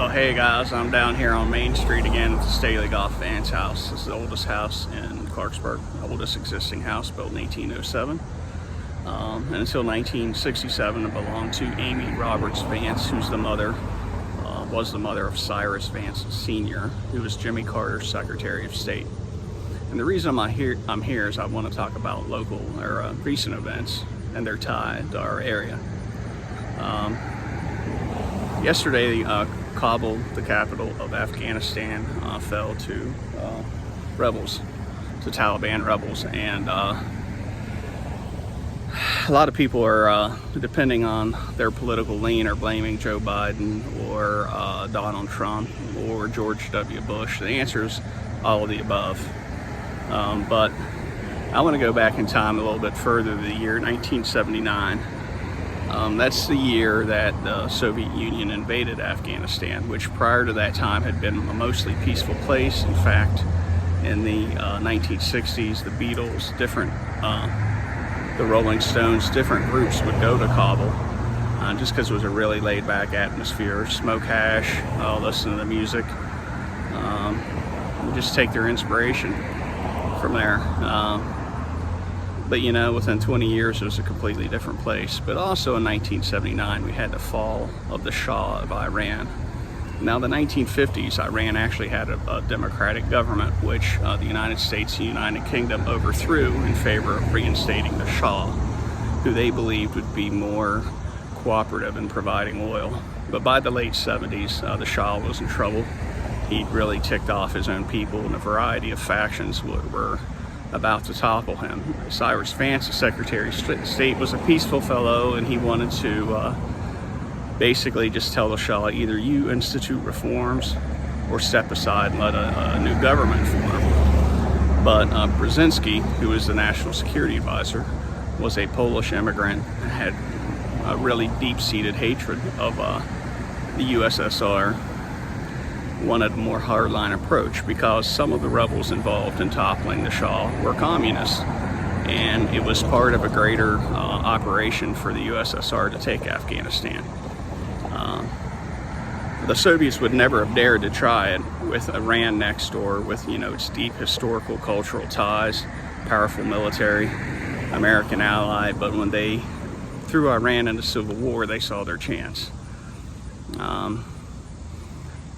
Oh hey guys, I'm down here on Main Street again at the Cyrus Vance house. This is the oldest house in Clarksburg, the oldest existing house, built in 1807. And until 1967 it belonged to Amy Roberts Vance, who's the mother, was the mother of Cyrus Vance Sr., who was Jimmy Carter's Secretary of State. And the reason I'm here is I want to talk about local or recent events and their tie to our area. Yesterday, Kabul, the capital of Afghanistan, fell to rebels, to Taliban rebels, and a lot of people are, depending on their political lean, are blaming Joe Biden or Donald Trump or George W. Bush. The answer is all of the above. But I want to go back in time a little bit further, the year 1979. That's the year that the Soviet Union invaded Afghanistan, which prior to that time had been a mostly peaceful place. In fact, in the 1960s, the Beatles, the Rolling Stones, different groups would go to Kabul just because it was a really laid-back atmosphere, smoke hash, listen to the music, just take their inspiration from there. But you know, within 20 years it was a completely different place. But also in 1979 we had the fall of the Shah of Iran. Now the 1950s, Iran actually had a democratic government, which the United States and United Kingdom overthrew in favor of reinstating the Shah, who they believed would be more cooperative in providing oil. But by the late 70s, the Shah was in trouble. He'd really ticked off his own people, and a variety of factions were about to topple him. Cyrus Vance, the Secretary of State, was a peaceful fellow, and he wanted to basically just tell the Shah, either you institute reforms or step aside and let a new government form. But Brzezinski, who was the National Security Advisor, was a Polish immigrant and had a really deep-seated hatred of the USSR, wanted a more hardline approach because some of the rebels involved in toppling the Shah were communists, and it was part of a greater operation for the USSR to take Afghanistan. The Soviets would never have dared to try it with Iran next door, with its deep historical cultural ties, powerful military, American ally. But when they threw Iran into civil war, they saw their chance.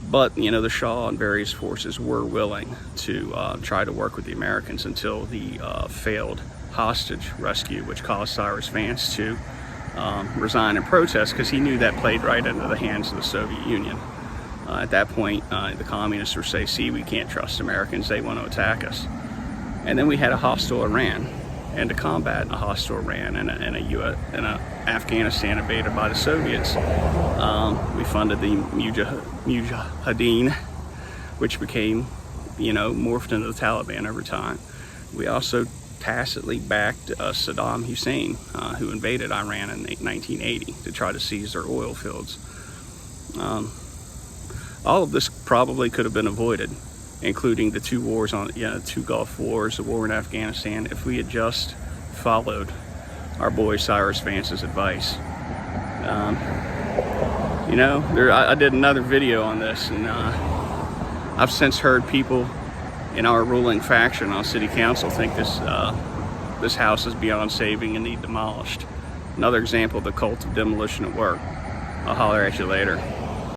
But the Shah and various forces were willing to try to work with the Americans until the failed hostage rescue, which caused Cyrus Vance to resign in protest, because he knew that played right into the hands of the Soviet Union. At that point, the communists were saying, see, we can't trust Americans, they want to attack us. And then we had a hostile Iran. And to combat a hostile Iran and a Afghanistan invaded by the Soviets, we funded the Mujahideen, which became, morphed into the Taliban over time. We also tacitly backed Saddam Hussein, who invaded Iran in 1980 to try to seize their oil fields. All of this probably could have been avoided, including the two wars two Gulf Wars, the war in Afghanistan, if we had just followed our boy Cyrus Vance's advice. I did another video on this, and I've since heard people in our ruling faction on city council think this house is beyond saving and need demolished. Another example of the cult of demolition at work. I'll holler at you later.